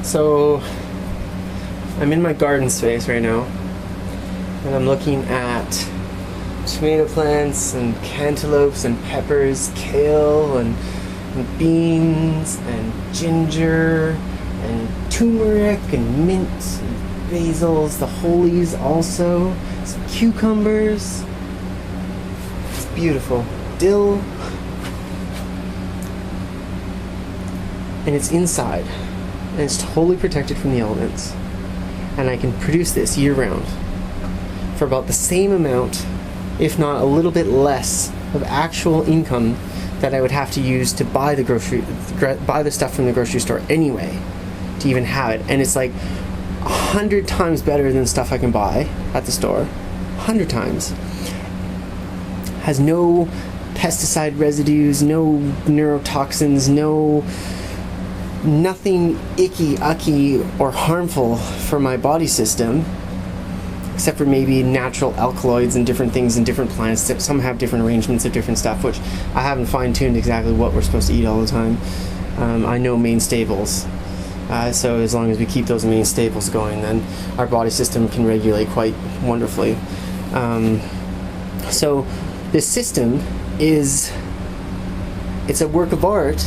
So I'm in my garden space right now, and I'm looking at tomato plants and cantaloupes and peppers, kale and beans and ginger and turmeric and mint and basils, the whole leaves also, some cucumbers. It's beautiful. Dill. And it's inside, and it's totally protected from the elements, and I can produce this year round for about the same amount, if not a little bit less, of actual income that I would have to use to buy the stuff from the grocery store anyway, to even have it. And it's like 100 times better than stuff I can buy at the store. 100 times. Has no pesticide residues, no neurotoxins, nothing icky or harmful for my body system, except for maybe natural alkaloids and different things in different plants. Some have different arrangements of different stuff, which I haven't fine-tuned exactly what we're supposed to eat all the time. I know main staples, so as long as we keep those main staples going, then our body system can regulate quite wonderfully. So this system it's a work of art,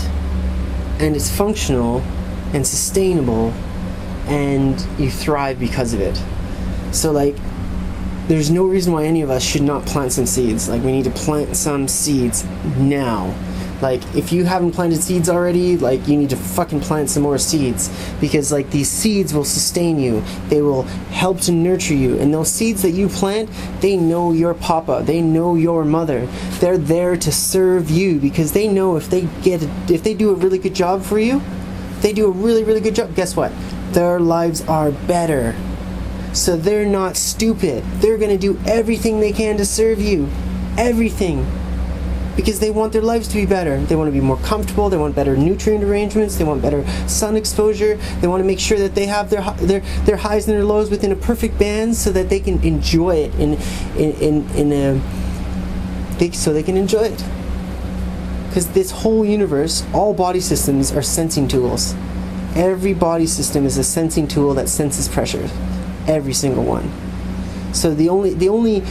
and it's functional and sustainable, and you thrive because of it. So like, there's no reason why any of us should not plant some seeds. Like, we need to plant some seeds now. Like, if you haven't planted seeds already, like, you need to fucking plant some more seeds, because like, these seeds will sustain you. They will help to nurture you, and those seeds that you plant, they know your papa, they know your mother. They're there to serve you, because they know if they do a really good job for you, they do a really, really good job, guess what? Their lives are better. So they're not stupid. They're gonna do everything they can to serve you. Everything. Because they want their lives to be better. They want to be more comfortable. They want better nutrient arrangements. They want better sun exposure. They want to make sure that they have their highs and their lows within a perfect band, so that they can enjoy it so they can enjoy it. Because this whole universe, all body systems are sensing tools. Every body system is a sensing tool that senses pressure. Every single one. So the only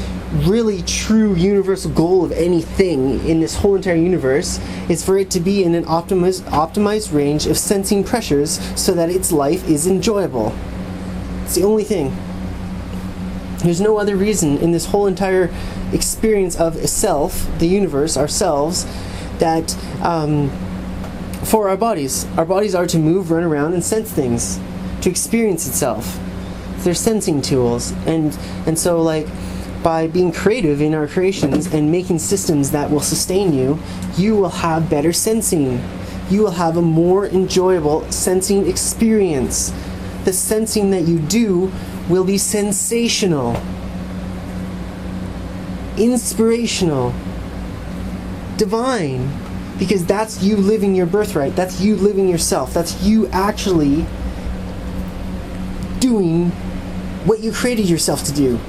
really true universal goal of anything in this whole entire universe is for it to be in an optimized range of sensing pressures, so that its life is enjoyable. It's the only thing. There's no other reason in this whole entire experience of self, the universe, ourselves, that for our bodies are to move, run around, and sense things, to experience itself. They're sensing tools, and so like, by being creative in our creations and making systems that will sustain you, you will have better sensing. You will have a more enjoyable sensing experience. The sensing that you do will be sensational, inspirational, divine, because that's you living your birthright. That's you living yourself. That's you actually doing what you created yourself to do.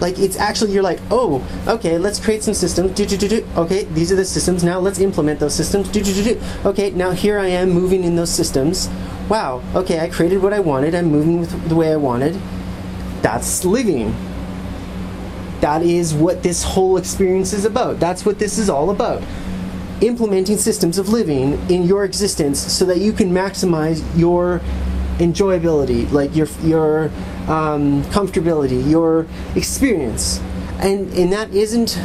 Like, it's actually, you're like, oh, okay, let's create some systems. Okay, these are the systems. Now let's implement those systems. Okay, now here I am moving in those systems. Wow, okay, I created what I wanted. I'm moving with the way I wanted. That's living. That is what this whole experience is about. That's what this is all about. Implementing systems of living in your existence so that you can maximize your enjoyability, like your comfortability, your experience, and that isn't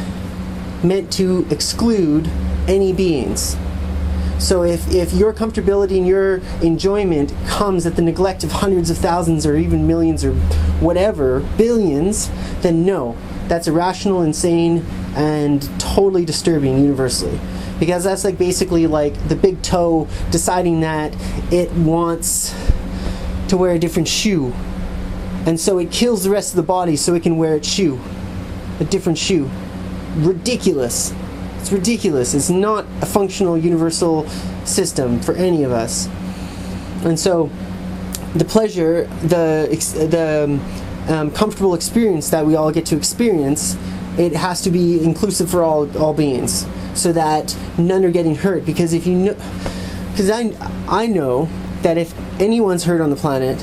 meant to exclude any beings. So if your comfortability and your enjoyment comes at the neglect of hundreds of thousands or even millions or whatever, billions, then no, that's irrational, insane, and totally disturbing universally. Because that's like basically like the big toe deciding that it wants to wear a different shoe, and so it kills the rest of the body so it can wear its shoe, a different shoe. Ridiculous. It's ridiculous. It's not a functional universal system for any of us. And so the pleasure, the comfortable experience that we all get to experience, it has to be inclusive for all beings, so that none are getting hurt. Because if you know, because I know that if anyone's hurt on the planet,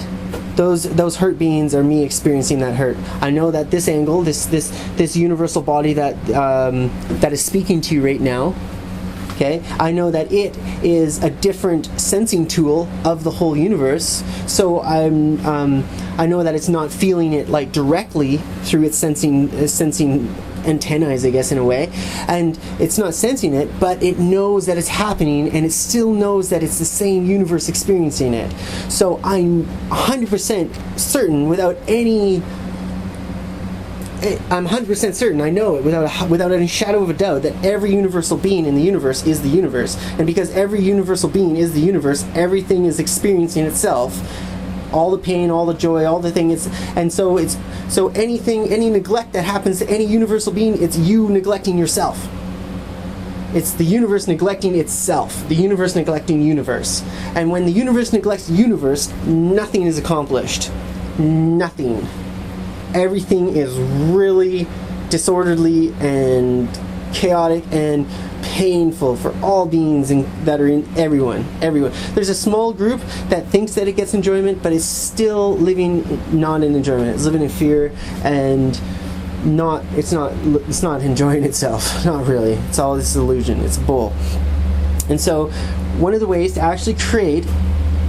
those hurt beings are me experiencing that hurt. I know that this angle, this universal body that is speaking to you right now, okay, I know that it is a different sensing tool of the whole universe. So I know that it's not feeling it like directly through its sensing antennae, I guess, in a way, and it's not sensing it, but it knows that it's happening, and it still knows that it's the same universe experiencing it. So I'm 100% certain, I'm 100% certain, I know it without any shadow of a doubt, that every universal being in the universe is the universe. And because every universal being is the universe, everything is experiencing itself. All the pain, all the joy, all the things. And so any neglect that happens to any universal being, it's you neglecting yourself. It's the universe neglecting itself. The universe neglecting universe. And when the universe neglects the universe, nothing is accomplished. Nothing. Everything is really disorderly and chaotic and painful for all beings that are in everyone. There's a small group that thinks that it gets enjoyment, but it's still living not in enjoyment. It's living in fear, and it's not enjoying itself. Not really. It's all this illusion. It's bull. And so one of the ways to actually create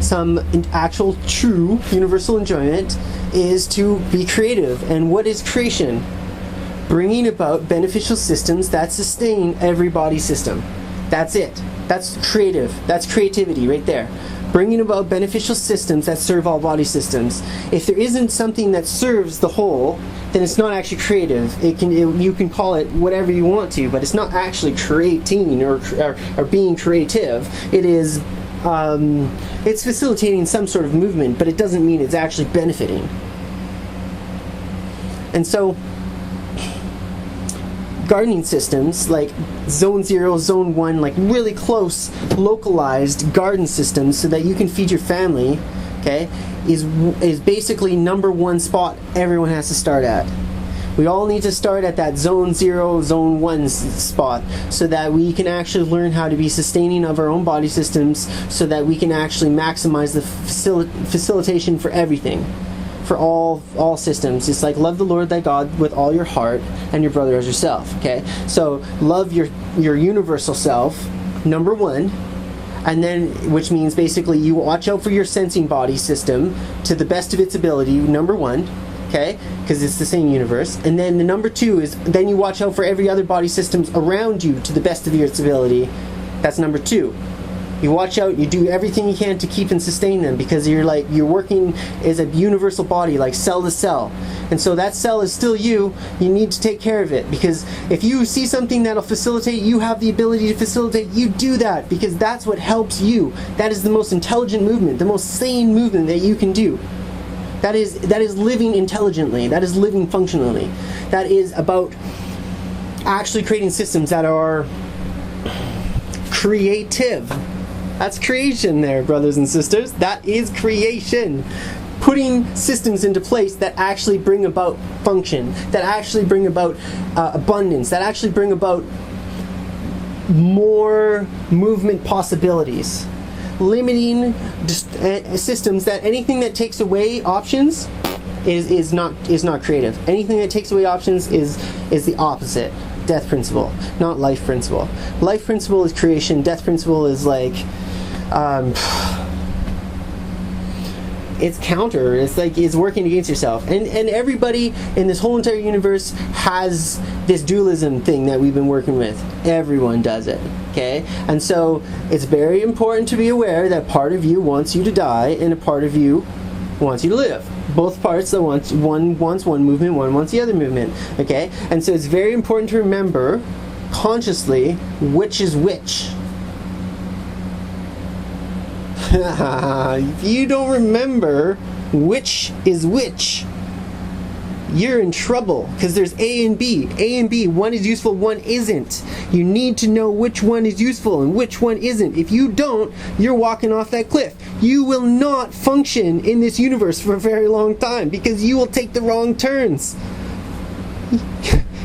some actual true universal enjoyment is to be creative. And what is creation? Bringing about beneficial systems that sustain every body system. That's it. That's creative. That's creativity right there. Bringing about beneficial systems that serve all body systems. If there isn't something that serves the whole, then it's not actually creative. You can call it whatever you want to, but it's not actually creating or being creative. It is it's facilitating some sort of movement, but it doesn't mean it's actually benefiting. And so gardening systems like Zone 0, Zone 1, like really close, localized garden systems so that you can feed your family, okay, is basically number one spot everyone has to start at. We all need to start at that Zone 0, Zone 1 spot so that we can actually learn how to be sustaining of our own body systems so that we can actually maximize the facilitation for everything. For all systems. It's like love the Lord thy God with all your heart and your brother as yourself. Okay, so love your universal self, number one, and then which means basically you watch out for your sensing body system to the best of its ability, number one. Okay, because it's the same universe. And then the number two is then you watch out for every other body systems around you to the best of your ability. That's number two. You watch out, you do everything you can to keep and sustain them because you're working as a universal body, like cell to cell. And so that cell is still you need to take care of it because if you see something that'll facilitate, you have the ability to facilitate, you do that because that's what helps you. That is the most intelligent movement, the most sane movement that you can do. That is living intelligently, that is living functionally. That is about actually creating systems that are creative. That's creation there, brothers and sisters. That is creation. Putting systems into place that actually bring about function, that actually bring about abundance, that actually bring about more movement possibilities. Limiting systems that anything that takes away options is not creative. Anything that takes away options is the opposite. Death principle, not life principle. Life principle is creation. Death principle is like it's counter. It's like it's working against yourself. And everybody in this whole entire universe has this dualism thing that we've been working with. Everyone does it. Okay? And so it's very important to be aware that part of you wants you to die and a part of you wants you to live. Both parts that one wants one movement, one wants the other movement. Okay? And so it's very important to remember consciously which is which. If you don't remember which is which, you're in trouble because there's A and B. A and B, one is useful, one isn't. You need to know which one is useful and which one isn't. If you don't, you're walking off that cliff. You will not function in this universe for a very long time because you will take the wrong turns.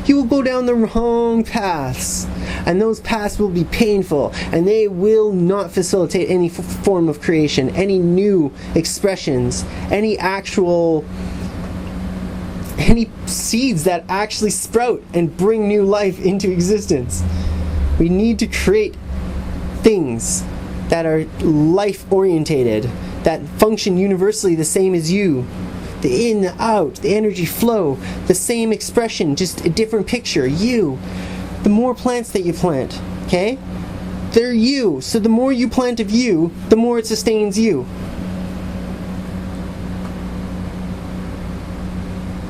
You will go down the wrong paths. and those paths will be painful, and they will not facilitate any form of creation, any new expressions, any seeds that actually sprout and bring new life into existence. We need to create things that are life orientated, that function universally the same as you. The in, the out, the energy flow, the same expression, just a different picture. You. The more plants that you plant, okay? They're you. So the more you plant of you, the more it sustains you.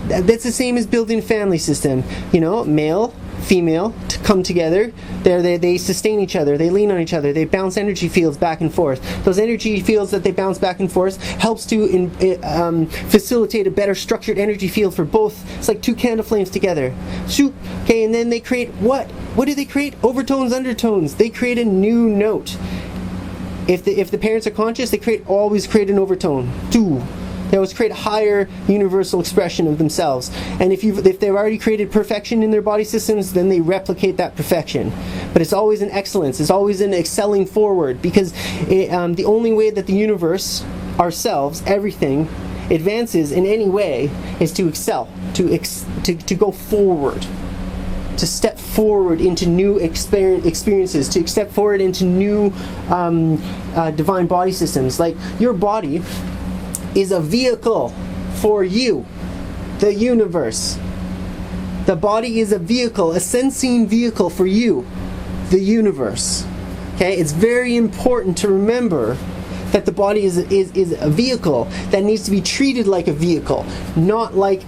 That's the same as building a family system. You know, male, female, to come together. They sustain each other. They lean on each other. They bounce energy fields back and forth. Those energy fields that they bounce back and forth helps to facilitate a better structured energy field for both. It's like two candle flames together. Shoot. Okay, and then they create what? What do they create? Overtones, undertones. They create a new note. If the parents are conscious, they always create an overtone. Two. They always create a higher universal expression of themselves. And if they've already created perfection in their body systems, then they replicate that perfection. But it's always an excellence. It's always an excelling forward, because the only way that the universe, ourselves, everything, advances in any way is to excel, to go forward, to step forward into new experiences, to step forward into new divine body systems. Like your body is a vehicle for you, the universe. The body is a vehicle, a sensing vehicle for you, the universe. Okay, it's very important to remember that the body is a vehicle that needs to be treated like a vehicle, not like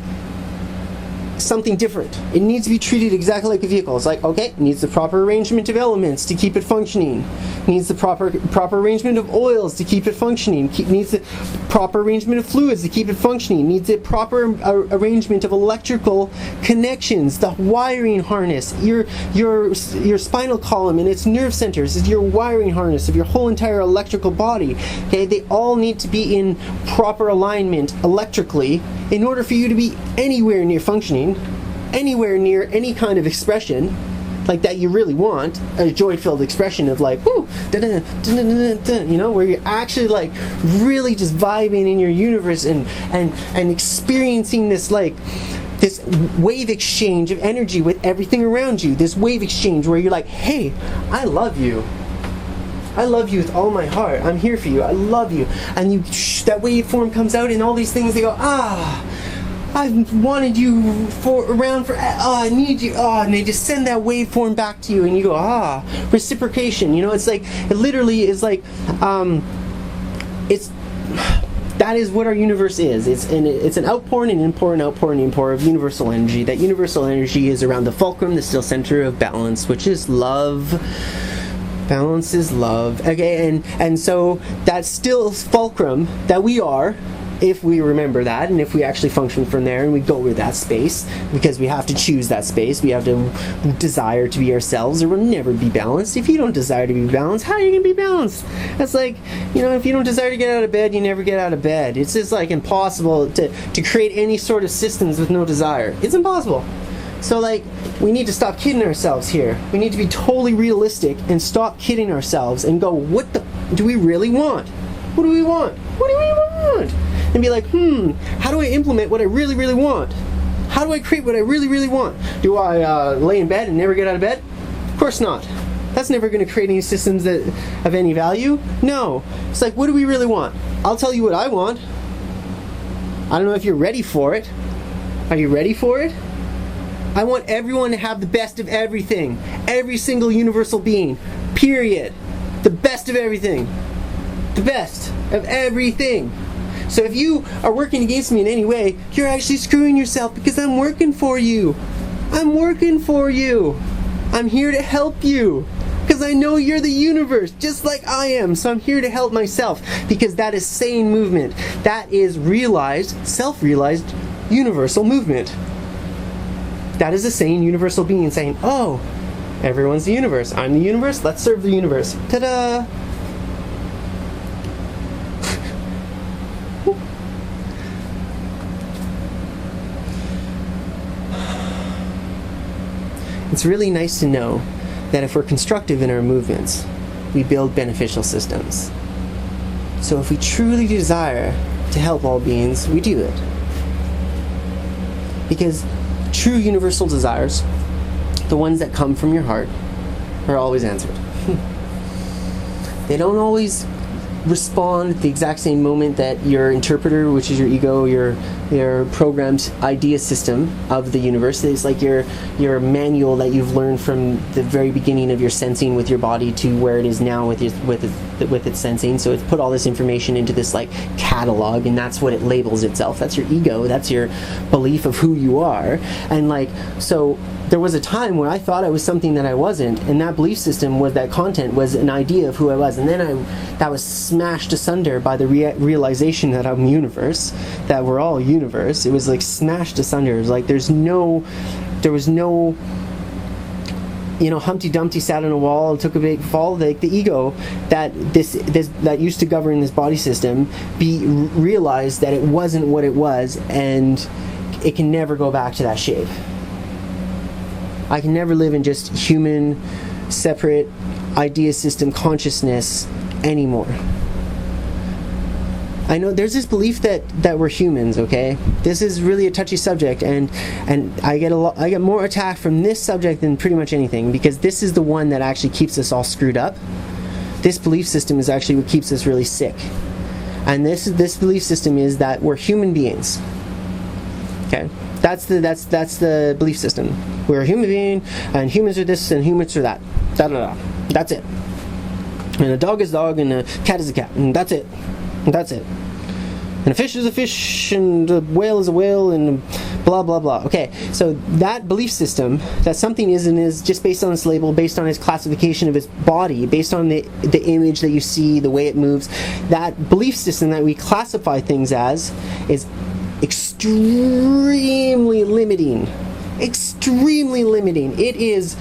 something different. It needs to be treated exactly like a vehicle. It's like, okay, it needs the proper arrangement of elements to keep it functioning. It needs the proper arrangement of oils to keep it functioning. It needs the proper arrangement of fluids to keep it functioning. It needs the proper arrangement of electrical connections, the wiring harness, your spinal column and its nerve centers is your wiring harness of your whole entire electrical body. Okay, they all need to be in proper alignment electrically in order for you to be anywhere near functioning, anywhere near any kind of expression like that you really want, a joy-filled expression of like, whoo, you know, where you're actually like really just vibing in your universe and experiencing this like this wave exchange of energy with everything around you. This wave exchange where you're like, hey, I love you. I love you with all my heart. I'm here for you. I love you. And that waveform comes out and all these things, they go, I've wanted you around I need you, and they just send that waveform back to you, and you go, reciprocation. You know, it's like, it literally is like, that is what our universe is. It's an outpouring and inpouring, outpouring, inpour of universal energy. That universal energy is around the fulcrum, the still center of balance, which is love. Balance is love. Okay, and so that still fulcrum that we are, if we remember that, and if we actually function from there and we go with that space, because we have to choose that space, we have to desire to be ourselves, or we'll never be balanced. If you don't desire to be balanced, how are you going to be balanced? That's like, you know, if you don't desire to get out of bed, you never get out of bed. It's just like impossible to create any sort of systems with no desire. It's impossible. So like, we need to stop kidding ourselves here. We need to be totally realistic and stop kidding ourselves and go, what do we really want? What do we want? What do we want? And be like, how do I implement what I really, really want? How do I create what I really, really want? Do I lay in bed and never get out of bed? Of course not. That's never going to create any systems that of any value. No. It's like, what do we really want? I'll tell you what I want. I don't know if you're ready for it. Are you ready for it? I want everyone to have the best of everything. Every single universal being. Period. The best of everything. The best of everything. So if you are working against me in any way, you're actually screwing yourself, because I'm working for you. I'm working for you. I'm here to help you. Because I know you're the universe, just like I am. So I'm here to help myself, because that is sane movement. That is realized, self-realized, universal movement. That is a sane universal being saying, oh, everyone's the universe. I'm the universe. Let's serve the universe. Ta-da! It's really nice to know that if we're constructive in our movements, we build beneficial systems. So if we truly desire to help all beings, we do it. Because true universal desires, the ones that come from your heart, are always answered. They don't always respond at the exact same moment that your interpreter, which is your ego, your programmed idea system of the universe, is like your manual that you've learned from the very beginning of your sensing with your body to where it is now with its sensing. So it's put all this information into this like catalog, and that's what it labels itself. That's your ego. That's your belief of who you are. And like, so there was a time where I thought I was something that I wasn't, and that belief system was, that content was an idea of who I was, and then that was smashed asunder by the realization that I'm universe, that we're all universe. It was like smashed asunder. It was like there was no, Humpty Dumpty sat on a wall and took a big fall. Like the ego that that used to govern this body system realized that it wasn't what it was, and it can never go back to that shape. I can never live in just human, separate idea system consciousness anymore. I know there's this belief that we're humans, okay? This is really a touchy subject, and I get more attack from this subject than pretty much anything, because this is the one that actually keeps us all screwed up. This belief system is actually what keeps us really sick. And this belief system is that we're human beings. Okay? That's the belief system. We're a human being, and humans are this, and humans are that. That's it. And a dog is a dog, and a cat is a cat, and that's it. And that's it. And a fish is a fish, and a whale is a whale, and blah blah blah. Okay, so that belief system, that something is and is just based on its label, based on its classification of its body, based on the image that you see, the way it moves, that belief system that we classify things as is extremely limiting. Extremely limiting. It is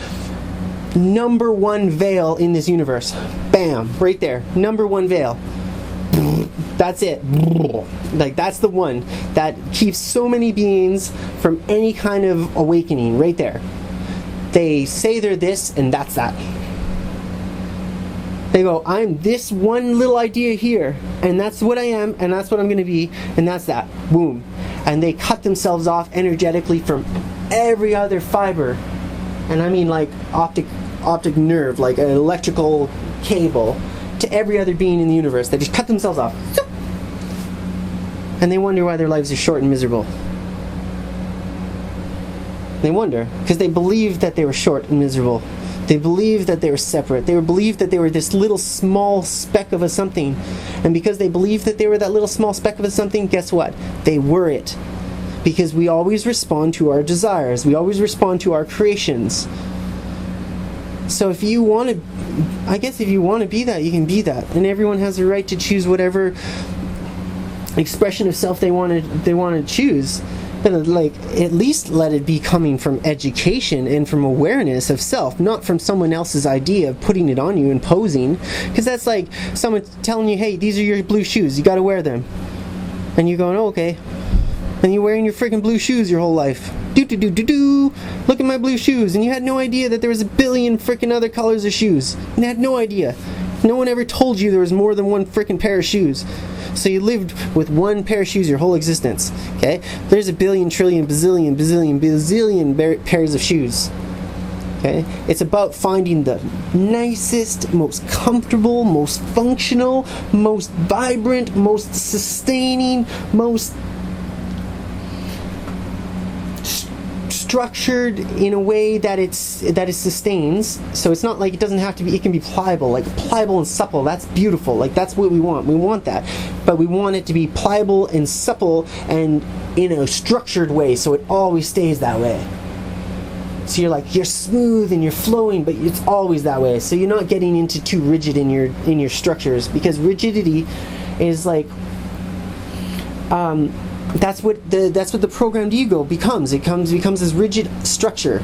number one veil in this universe. Bam, right there. Number one veil. That's it. Like, that's the one that keeps so many beings from any kind of awakening, right there. They say they're this, and that's that. They go, I'm this one little idea here, and that's what I am, and that's what I'm going to be, and that's that. Boom. And they cut themselves off energetically from every other fiber. And I mean like optic nerve, like an electrical cable, to every other being in the universe. They just cut themselves off. And they wonder why their lives are short and miserable. They wonder, because they believed that they were short and miserable. They believed that they were separate. They believed that they were this little small speck of a something. And because they believed that they were that little small speck of a something, guess what? They were it. Because we always respond to our desires. We always respond to our creations. So if you want to, I guess if you want to be that, you can be that. And everyone has the right to choose whatever expression of self they want to choose. But like, at least let it be coming from education and from awareness of self, not from someone else's idea of putting it on you and posing. Because that's like someone telling you, hey, these are your blue shoes, you got to wear them. And you're going, oh, okay. And you're wearing your freaking blue shoes your whole life. Look at my blue shoes. And you had no idea that there was a billion freaking other colors of shoes. You had no idea. No one ever told you there was more than one freaking pair of shoes. So you lived with one pair of shoes your whole existence. Okay? There's a billion, trillion, bazillion pairs of shoes. Okay? It's about finding the nicest, most comfortable, most functional, most vibrant, most sustaining, most structured in a way that it sustains. So it's not like it doesn't have to be, it can be pliable, like pliable and supple. That's beautiful. Like, that's what we want. We want that. But we want it to be pliable and supple and in a structured way, so it always stays that way. So you're smooth and you're flowing, but it's always that way. So you're not getting into too rigid in your structures, because rigidity is like that's what the programmed ego becomes. It becomes this rigid structure,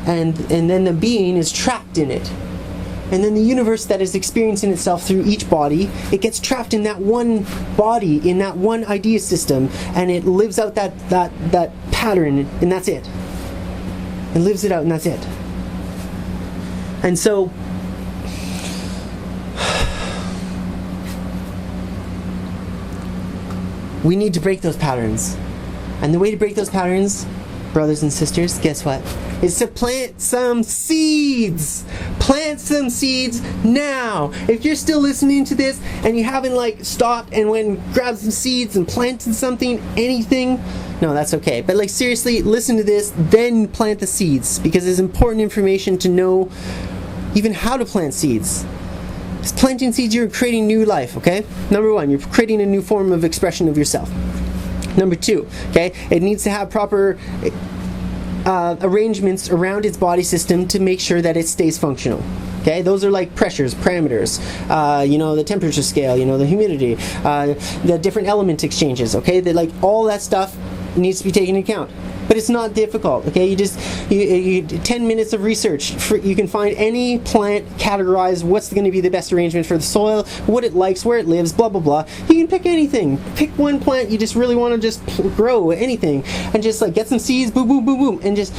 and then the being is trapped in it. And then the universe that is experiencing itself through each body, it gets trapped in that one body, in that one idea system, and it lives out that pattern, and that's it. It lives it out, and that's it. And so we need to break those patterns. And the way to break those patterns, brothers and sisters, guess what? Is to plant some seeds. Plant some seeds now. If you're still listening to this and you haven't like stopped and went and grabbed some seeds and planted something, anything, no, that's okay. But like seriously, listen to this, then plant the seeds, because it's important information to know even how to plant seeds. Planting seeds, you're creating new life, okay? Number one, you're creating a new form of expression of yourself. Number two, okay, it needs to have proper arrangements around its body system to make sure that it stays functional. Okay, those are like pressures, parameters, the temperature scale, the humidity, the different element exchanges. Okay, like all that stuff needs to be taken into account. But it's not difficult. Okay, you 10 minutes of research. You can find any plant, categorize what's going to be the best arrangement for the soil, what it likes, where it lives, blah blah blah. You can pick anything. Pick one plant you just really want to just grow anything, and just like get some seeds, boom boom boom boom, and just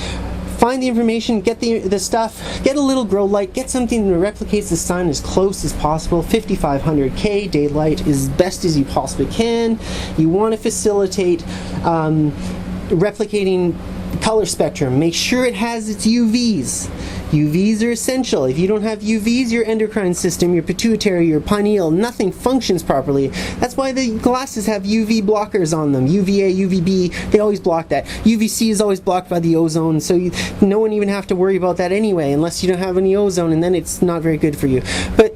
find the information, get the stuff, get a little grow light, get something that replicates the sun as close as possible. 5500 K daylight is best as you possibly can. You want to facilitate replicating color spectrum. Make sure it has its UVs. UVs are essential. If you don't have UVs, your endocrine system, your pituitary, your pineal, nothing functions properly. That's why the glasses have UV blockers on them. UVA, UVB, they always block that. UVC is always blocked by the ozone, so no one even have to worry about that anyway, unless you don't have any ozone, and then it's not very good for you. But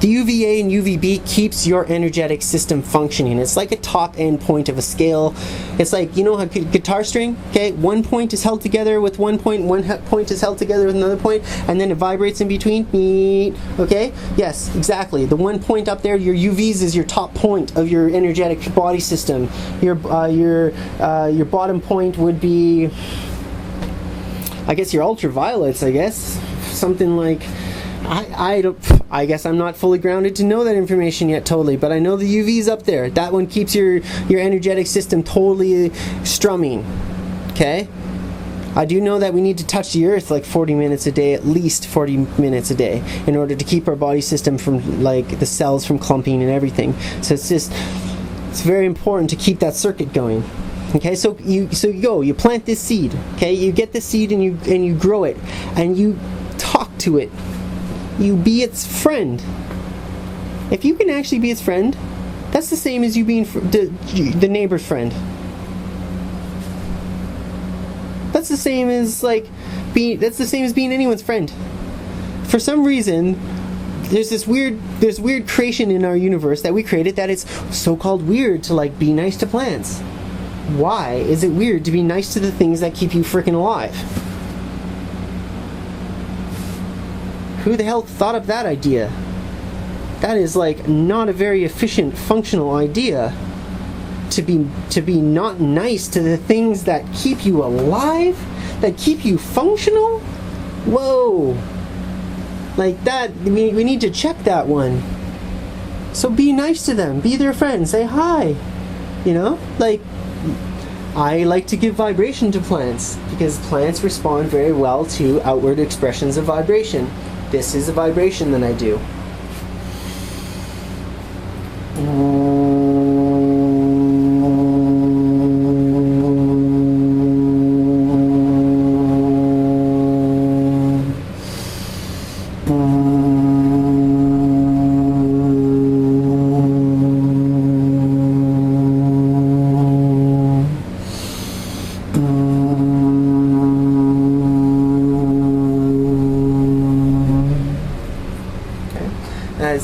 the UVA and UVB keeps your energetic system functioning. It's like a top end point of a scale. It's like, how guitar string, okay? One point is held together with one point point is held together with another point, and then it vibrates in between, okay? Yes, exactly. The one point up there, your UVs, is your top point of your energetic body system. Your bottom point would be, I guess, your ultraviolets, I guess. Something like, I guess I'm not fully grounded to know that information yet totally, but I know the UV's up there. That one keeps your energetic system totally strumming. Okay? I do know that we need to touch the earth like 40 minutes a day, at least 40 minutes a day, in order to keep our body system from, like, the cells from clumping and everything. So it's very important to keep that circuit going. Okay, so you plant this seed. Okay, you get the seed and you grow it, and you talk to it. You be its friend. If you can actually be its friend, that's the same as you being the neighbor's friend. That's the same as being anyone's friend. For some reason, there's weird creation in our universe that we created that it's so-called weird to like be nice to plants. Why is it weird to be nice to the things that keep you freaking alive? Who the hell thought up that idea? That is like not a very efficient, functional idea. To be not nice to the things that keep you alive, that keep you functional? Whoa. Like that, we need to check that one. So be nice to them, be their friend, say hi. Like, I like to give vibration to plants because plants respond very well to outward expressions of vibration. This is a vibration that I do.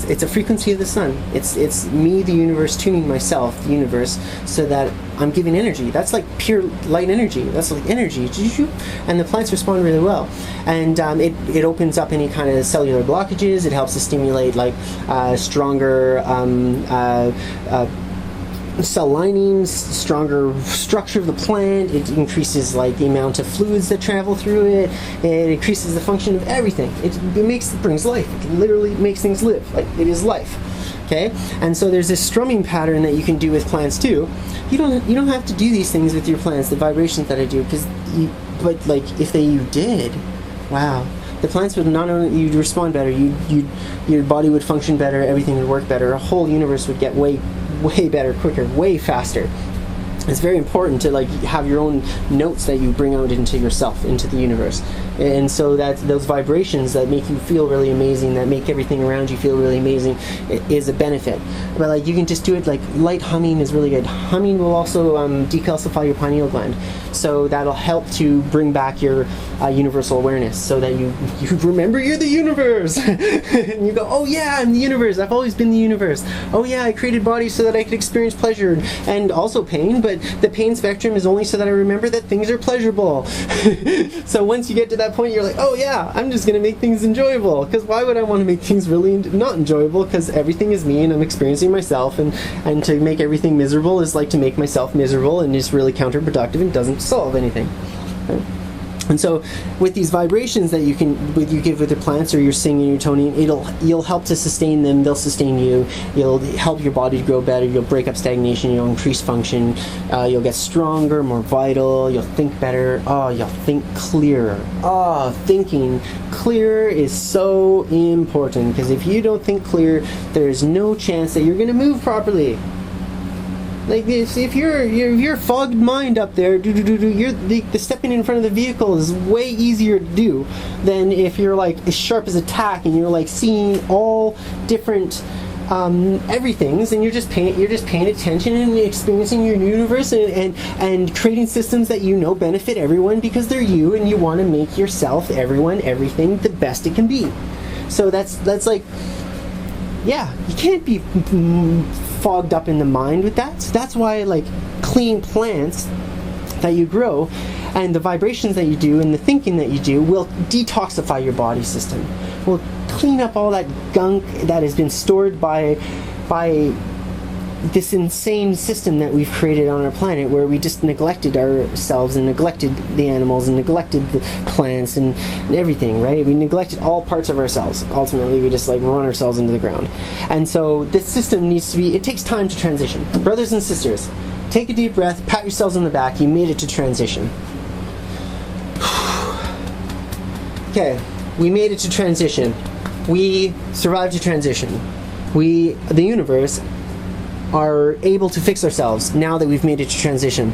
It's a frequency of the sun. It's me, the universe, tuning myself, the universe, so that I'm giving energy. That's like pure light energy. That's like energy. And the plants respond really well. And it opens up any kind of cellular blockages. It helps to stimulate like stronger cell linings, stronger structure of the plant. It increases like the amount of fluids that travel through it. It increases the function of everything. It brings life. It literally makes things live. Like, it is life. Okay, and so there's this strumming pattern that you can do with plants too. You don't have to do these things with your plants, the vibrations that I do, but like if you did, wow. The plants would not only, you'd respond better, your body would function better, everything would work better, a whole universe would get way better, quicker, way faster. It's very important to like have your own notes that you bring out into yourself, into the universe, and so that those vibrations that make you feel really amazing, that make everything around you feel really amazing, is a benefit. But like you can just do it, like light humming is really good. Humming will also decalcify your pineal gland, so that'll help to bring back your universal awareness, so that you remember you're the universe. And you go, oh yeah, I'm the universe, I've always been the universe. Oh yeah, I created bodies so that I could experience pleasure and also pain, but the pain spectrum is only so that I remember that things are pleasurable. So once you get to that point, you're like, oh yeah, I'm just gonna make things enjoyable, because why would I want to make things really not enjoyable? Because everything is me and I'm experiencing myself, and to make everything miserable is like to make myself miserable, and is really counterproductive and doesn't solve anything. Right? And so with these vibrations that you give with the plants, or you're singing, you're toning, you'll help to sustain them, they'll sustain you, you'll help your body to grow better, you'll break up stagnation, you'll increase function, you'll get stronger, more vital, you'll think better, you'll think clearer. Thinking clearer is so important, because if you don't think clear, there's no chance that you're going to move properly. Like this, if you're fogged mind up there, the stepping in front of the vehicle is way easier to do than if you're like as sharp as a tack and you're like seeing all different everythings, and you're just paying attention and experiencing your universe, and creating systems that you know benefit everyone because they're you, and you want to make yourself, everyone, everything the best it can be. So that's like, yeah, you can't be fogged up in the mind with that. So that's why like clean plants that you grow and the vibrations that you do and the thinking that you do will detoxify your body system, will clean up all that gunk that has been stored by this insane system that we've created on our planet, where we just neglected ourselves and neglected the animals and neglected the plants and everything, right? We neglected all parts of ourselves. Ultimately, we just like run ourselves into the ground. And so this system needs to be, it takes time to transition. Brothers and sisters, take a deep breath, pat yourselves on the back, you made it to transition. Okay, we made it to transition. We survived to transition. We, the universe, are able to fix ourselves now that we've made it to transition.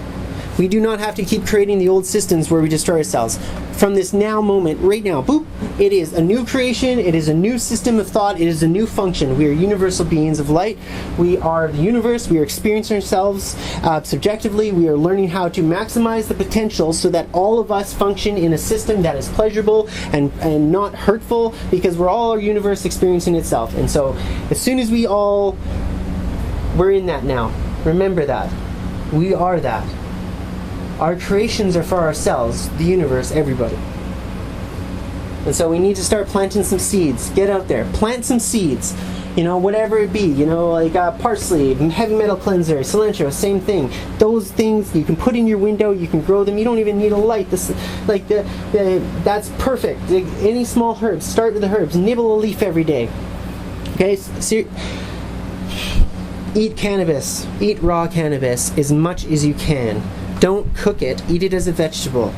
We do not have to keep creating the old systems where we destroy ourselves. From this now moment, right now, boop, it is a new creation, it is a new system of thought, it is a new function. We are universal beings of light. We are the universe, we are experiencing ourselves subjectively, we are learning how to maximize the potential so that all of us function in a system that is pleasurable and not hurtful, because we're all our universe experiencing itself. And so, as soon as we're in that now. Remember that. We are that. Our creations are for ourselves, the universe, everybody. And so we need to start planting some seeds. Get out there. Plant some seeds. You know, whatever it be. You know, like parsley, heavy metal cleanser, cilantro, same thing. Those things you can put in your window, you can grow them. You don't even need a light. That's perfect. Any small herbs. Start with the herbs. Nibble a leaf every day. Okay? Eat cannabis. Eat raw cannabis as much as you can. Don't cook it. Eat it as a vegetable.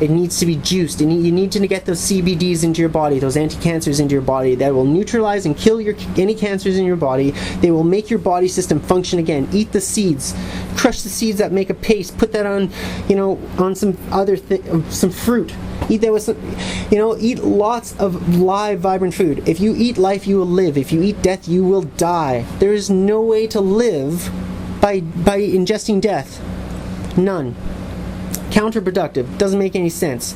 It needs to be juiced. And you need to get those CBDs into your body, those anti-cancers into your body that will neutralize and kill any cancers in your body. They will make your body system function again. Eat the seeds. Crush the seeds that make a paste. Put that on, on some other some fruit. Eat that with some, eat lots of live, vibrant food. If you eat life, you will live. If you eat death, you will die. There is no way to live by ingesting death. None. Counterproductive. Doesn't make any sense.